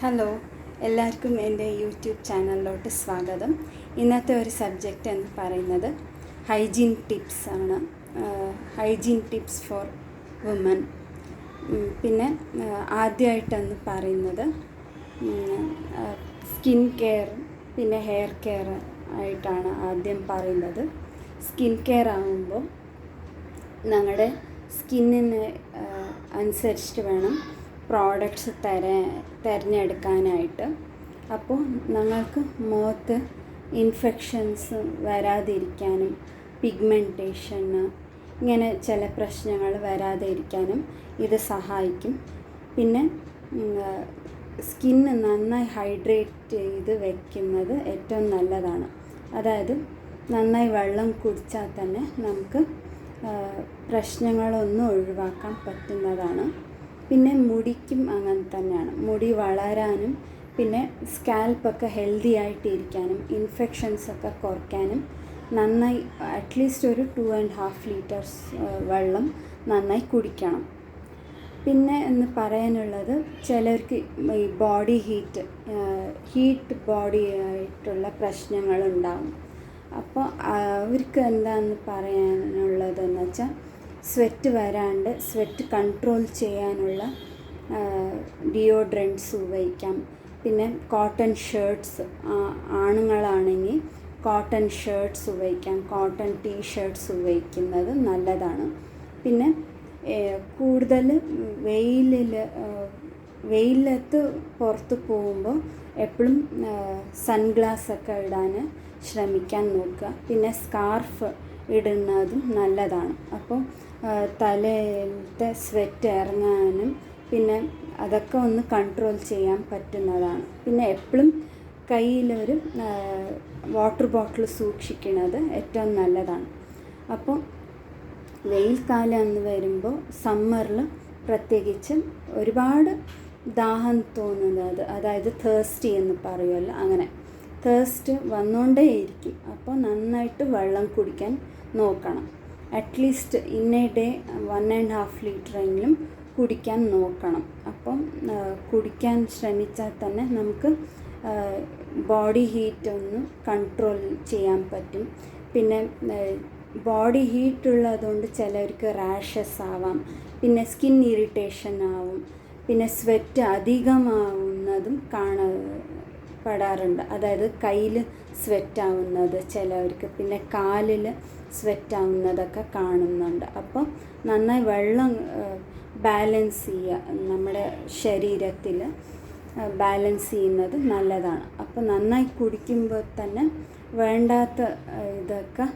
Hello, എല്ലാവർക്കും എൻ്റെ YouTube ചാനലിലോട്ട് സ്വാഗതം. ഇന്നത്തെ ഒരു സബ്ജക്റ്റ് എന്ന് പറയുന്നത് ഹൈജീൻ ടിപ്സ് ആണ്. Hygiene tips for woman. പിന്നെ ആദ്യമായിട്ടെന്ന് പറയുന്നത് സ്കിൻ കെയർ പിന്നെ ഹെയർ കെയർ ആയിട്ടാണ് ആദ്യം പറയുന്നത്. സ്കിൻ കെയർ ആകുമ്പോൾ ഞങ്ങളുടെ സ്കിന്നിന് അനുസരിച്ചിട്ട് വേണം പ്രോഡക്ട്സ് തിരഞ്ഞെടുക്കാനായിട്ട്. അപ്പോൾ ഞങ്ങൾക്ക് മുഖത്ത് ഇൻഫെക്ഷൻസ് വരാതിരിക്കാനും പിഗ്മെൻറ്റേഷന് ഇങ്ങനെ ചില പ്രശ്നങ്ങൾ വരാതെ ഇരിക്കാനും ഇത് സഹായിക്കും. പിന്നെ സ്കിന്ന് നന്നായി ഹൈഡ്രേറ്റ് ചെയ്ത് വയ്ക്കുന്നത് ഏറ്റവും നല്ലതാണ്. അതായത് നന്നായി വെള്ളം കുടിച്ചാൽ തന്നെ നമുക്ക് പ്രശ്നങ്ങളൊന്നും ഒഴിവാക്കാൻ പറ്റുന്നതാണ്. പിന്നെ മുടിക്കും അങ്ങനെ തന്നെയാണ്. മുടി വളരാനും പിന്നെ സ്കാൽപ്പൊക്കെ ഹെൽത്തി ആയിട്ടിരിക്കാനും ഇൻഫെക്ഷൻസൊക്കെ കുറയ്ക്കാനും നന്നായി അറ്റ്ലീസ്റ്റ് ഒരു 2.5 ലിറ്റേഴ്സ് വെള്ളം നന്നായി കുടിക്കണം. പിന്നെ എന്ന് പറയാനുള്ളത്, ചിലർക്ക് ഈ ബോഡി ഹീറ്റ് ബോഡി ആയിട്ടുള്ള പ്രശ്നങ്ങളുണ്ടാകും. അപ്പോൾ അവർക്ക് എന്താണെന്ന് പറയാനുള്ളതെന്ന് വെച്ചാൽ സ്വെറ്റ് വരാണ്ട് സ്വെറ്റ് കൺട്രോൾ ചെയ്യാനുള്ള ഡിയോഡ്രൻറ്റ്സ് ഉപയോഗിക്കാം. പിന്നെ കോട്ടൺ ഷർട്ട്സ്, ആണുങ്ങളാണെങ്കിൽ കോട്ടൺ ഷർട്ട്സ് ഉപയോഗിക്കാം. കോട്ടൺ ടീഷർട്ട്സ് ഉപയോഗിക്കുന്നത് നല്ലതാണ്. പിന്നെ കൂടുതൽ വെയിലത്ത് പുറത്ത് പോകുമ്പോൾ എപ്പോഴും സൺഗ്ലാസ്സൊക്കെ ഇടാൻ ശ്രമിക്കാൻ നോക്കുക. പിന്നെ സ്കാർഫ് ഇടുന്നതും നല്ലതാണ്. അപ്പോൾ തലയിലത്തെ സ്വെറ്റ് ഇറങ്ങാനും പിന്നെ അതൊക്കെ ഒന്ന് കൺട്രോൾ ചെയ്യാൻ പറ്റുന്നതാണ്. പിന്നെ എപ്പോഴും കയ്യിലൊരു വാട്ടർ ബോട്ടിൽ സൂക്ഷിക്കുന്നത് ഏറ്റവും നല്ലതാണ്. അപ്പോൾ വെയിൽ കാലം എന്ന് വരുമ്പോൾ സമ്മറിൽ പ്രത്യേകിച്ചും ഒരുപാട് ദാഹം തോന്നുന്നത്, അതായത് തേഴ്സ്റ്റി എന്ന് പറയുമല്ലോ, അങ്ങനെ തേഴ്സ്റ്റ് വന്നുകൊണ്ടേയിരിക്കും. അപ്പോൾ നന്നായിട്ട് വെള്ളം കുടിക്കാൻ നോക്കണം. അറ്റ്ലീസ്റ്റ് ഇൻ എ ഡേ 1.5 ലിറ്ററെങ്കിലും കുടിക്കാൻ നോക്കണം. അപ്പം കുടിക്കാൻ ശ്രമിച്ചാൽ തന്നെ നമുക്ക് ബോഡി ഹീറ്റ് ഒന്ന് കൺട്രോൾ ചെയ്യാൻ പറ്റും. പിന്നെ ബോഡി ഹീറ്റ് ഉള്ളതുകൊണ്ട് ചിലർക്ക് റാഷസ് ആവാം, പിന്നെ സ്കിൻ ഇറിറ്റേഷൻ ആവും, പിന്നെ സ്വെറ്റ് അധികമാവുന്നതും കാണപ്പെടാറുണ്ട്. അതായത് കയ്യിൽ സ്വെറ്റാവുന്നത് ചിലവർക്ക്, പിന്നെ കാലിൽ സ്വെറ്റാവുന്നതൊക്കെ കാണുന്നുണ്ട്. അപ്പോൾ നന്നായി വെള്ളം ബാലൻസ് ചെയ്യുക, നമ്മുടെ ശരീരത്തിൽ ബാലൻസ് ചെയ്യുന്നത് നല്ലതാണ്. അപ്പോൾ നന്നായി കുടിക്കുമ്പോൾ തന്നെ വേണ്ടാത്ത ഇതൊക്കെ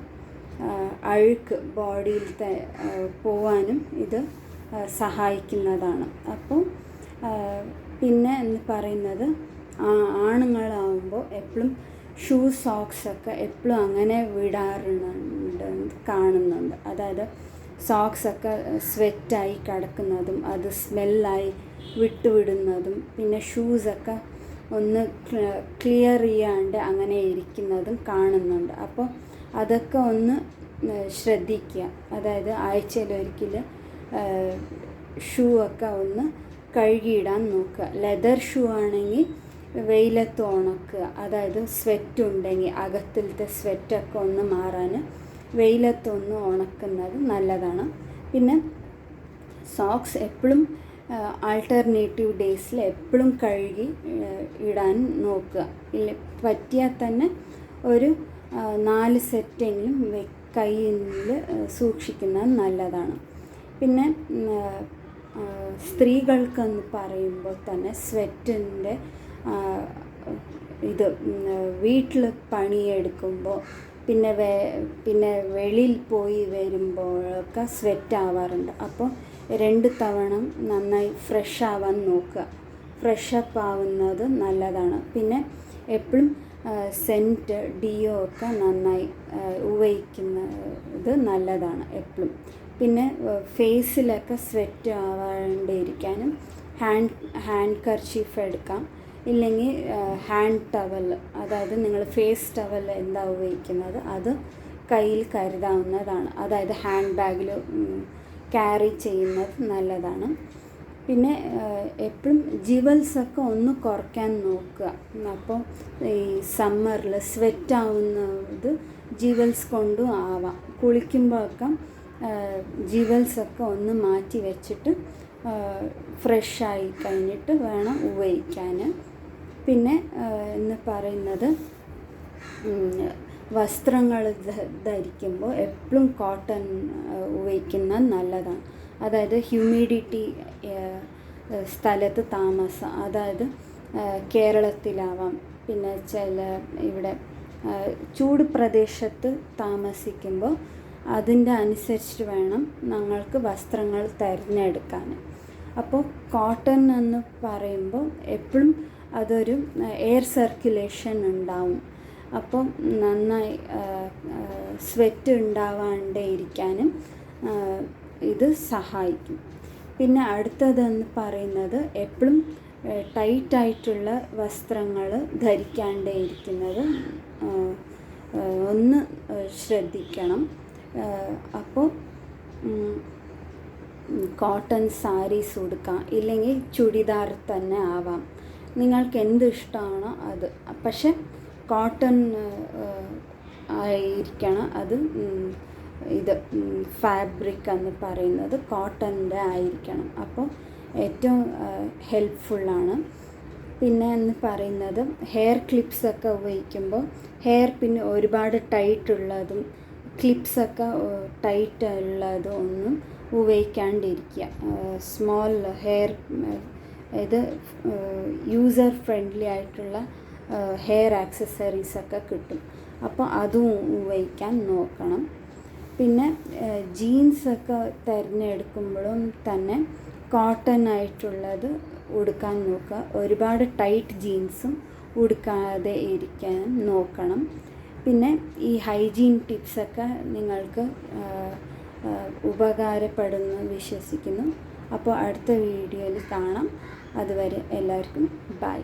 അഴുക്ക് ബോഡിയിലത്തെ പോവാനും ഇത് സഹായിക്കുന്നതാണ്. അപ്പോൾ പിന്നെ എന്ന് പറയുന്നത്, ആണുങ്ങളാവുമ്പോൾ എപ്പോഴും സോക്സൊക്കെ എപ്പോഴും അങ്ങനെ വിടാറുണ്ട്, കാണുന്നുണ്ട്. അതായത് സോക്സൊക്കെ സ്വെറ്റായി കിടക്കുന്നതും അത് സ്മെല്ലായി വിട്ടുവിടുന്നതും പിന്നെ ഷൂസൊക്കെ ഒന്ന് ക്ലിയർ ചെയ്യാണ്ട് അങ്ങനെ ഇരിക്കുന്നതും കാണുന്നുണ്ട്. അപ്പോൾ അതൊക്കെ ഒന്ന് ശ്രദ്ധിക്കുക. അതായത് ആഴ്ചയിലൊരിക്കൽ ഷൂ ഒക്കെ ഒന്ന് കഴുകിയിടാൻ നോക്കുക. ലെതർ ഷൂ ആണെങ്കിൽ വെയിലത്ത് ഉണക്കുക. അതായത് സ്വെറ്റ് ഉണ്ടെങ്കിൽ അകത്തിലത്തെ സ്വെറ്റൊക്കെ ഒന്ന് മാറാൻ വെയിലത്തൊന്ന് ഉണക്കുന്നത് നല്ലതാണ്. പിന്നെ സോക്സ് എപ്പോഴും ആൾട്ടർനേറ്റീവ് ഡേയ്സിൽ എപ്പോഴും കഴുകി ഇടാൻ നോക്കുക. പറ്റിയാൽ തന്നെ ഒരു 4 സെറ്റെങ്കിലും കയ്യിൽ സൂക്ഷിക്കുന്നത് നല്ലതാണ്. പിന്നെ സ്ത്രീകൾക്കെന്ന് പറയുമ്പോൾ തന്നെ സ്വെറ്റിൻ്റെ ഇത് വീട്ടിൽ പണിയെടുക്കുമ്പോൾ പിന്നെ വെളിയിൽ പോയി വരുമ്പോഴൊക്കെ സ്വെറ്റ് ആവാറുണ്ട്. അപ്പോൾ 2 തവണ നന്നായി ഫ്രഷ് ആവാൻ നോക്കുക. ഫ്രഷപ്പ് ആവുന്നത് നല്ലതാണ്. പിന്നെ എപ്പോഴും സെൻറ്റ് ഡിയോ ഒക്കെ നന്നായി ഉപയോഗിക്കുന്നത് നല്ലതാണ് എപ്പോഴും. പിന്നെ ഫേസിലൊക്കെ സ്വെറ്റ് ആവാണ്ടിരിക്കാനും ഹാൻഡ് കർച്ചീഫ് എടുക്കാം. ഇല്ലെങ്കിൽ ഹാൻഡ് ടവൽ, അതായത് നിങ്ങൾ ഫേസ് ടവൽ എന്താ ഉപയോഗിക്കുന്നത് അത് കയ്യിൽ കരുതാവുന്നതാണ്. അതായത് ഹാൻഡ് ബാഗിൽ ക്യാരി ചെയ്യുന്നത് നല്ലതാണ്. പിന്നെ എപ്പോഴും ജിവൽസൊക്കെ ഒന്ന് കുറയ്ക്കാൻ നോക്കുക. അപ്പോൾ ഈ സമ്മറിൽ സ്വെറ്റ് ആവുന്നത് ജിവൽസ് കൊണ്ടും ആവാം. കുളിക്കുമ്പോഴൊക്കെ ജിവൽസൊക്കെ ഒന്ന് മാറ്റി വെച്ചിട്ട് ഫ്രഷായി കഴിഞ്ഞിട്ട് വേണം ഉപയോഗിക്കാൻ. പിന്നെ എന്ന് പറയുന്നത് വസ്ത്രങ്ങൾ ധരിക്കുമ്പോൾ എപ്പോഴും കോട്ടൺ ഉപയോഗിക്കുന്നത് നല്ലതാണ്. അതായത് ഹ്യൂമിഡിറ്റി സ്ഥലത്ത് താമസം, അതായത് കേരളത്തിലാവാം, പിന്നെ ഇവിടെ ചൂട് പ്രദേശത്ത് താമസിക്കുമ്പോൾ അതിൻ്റെ അനുസരിച്ച് വേണം ഞങ്ങൾക്ക് വസ്ത്രങ്ങൾ തിരഞ്ഞെടുക്കാൻ. അപ്പോൾ കോട്ടൺ എന്ന് പറയുമ്പോൾ എപ്പോഴും അതൊരു എയർ സർക്കുലേഷൻ ഉണ്ടാവും. അപ്പം നന്നായി സ്വെറ്റ് ഉണ്ടാവാണ്ടേ ഇരിക്കാനും ഇത് സഹായിക്കും. പിന്നെ അടുത്തതെന്ന് പറയുന്നത് എപ്പോഴും ടൈറ്റായിട്ടുള്ള വസ്ത്രങ്ങൾ ധരിക്കാണ്ടേ ഇരിക്കുന്നത് ഒന്ന് ശ്രദ്ധിക്കണം. അപ്പോൾ കോട്ടൺ സാരീസ് ഉടുക്കാം, ഇല്ലെങ്കിൽ ചുടിദാർ തന്നെ ആവാം. നിങ്ങൾക്ക് എന്ത് ഇഷ്ടമാണോ അത്. പക്ഷെ കോട്ടൺ ആയിരിക്കണം അത്. ഇത് ഫാബ്രിക് എന്ന് പറയുന്നത് കോട്ടൻ്റെ ആയിരിക്കണം. അപ്പോൾ ഏറ്റവും ഹെൽപ്ഫുള്ളാണ്. പിന്നെ എന്ന് പറയുന്നത് ഹെയർ ക്ലിപ്സൊക്കെ ഉപയോഗിക്കുമ്പോൾ ഹെയർ പിന്നെ ഒരുപാട് ടൈറ്റുള്ളതും ക്ലിപ്സൊക്കെ ടൈറ്റ് ഉള്ളതും ഒന്നും ഉപയോഗിക്കാണ്ടിരിക്കുക. സ്മോൾ ഹെയർ ഇത് യൂസർ ഫ്രണ്ട്ലി ആയിട്ടുള്ള ഹെയർ ആക്സസറീസൊക്കെ കിട്ടും. അപ്പോൾ അതും ഉപയോഗിക്കാൻ നോക്കണം. പിന്നെ ജീൻസൊക്കെ തിരഞ്ഞെടുക്കുമ്പോഴും തന്നെ കോട്ടൺ ആയിട്ടുള്ളത് ഉടുക്കാൻ നോക്കുക. ഒരുപാട് ടൈറ്റ് ജീൻസും ഉടുക്കാതെ ഇരിക്കാൻ നോക്കണം. പിന്നെ ഈ ഹൈജീൻ ടിപ്സൊക്കെ നിങ്ങൾക്ക് ഉപകാരപ്പെടുമെന്ന് വിശ്വസിക്കുന്നു. അപ്പോൾ അടുത്ത വീഡിയോയിൽ കാണാം. അതുവരെ എല്ലാവർക്കും ബൈ.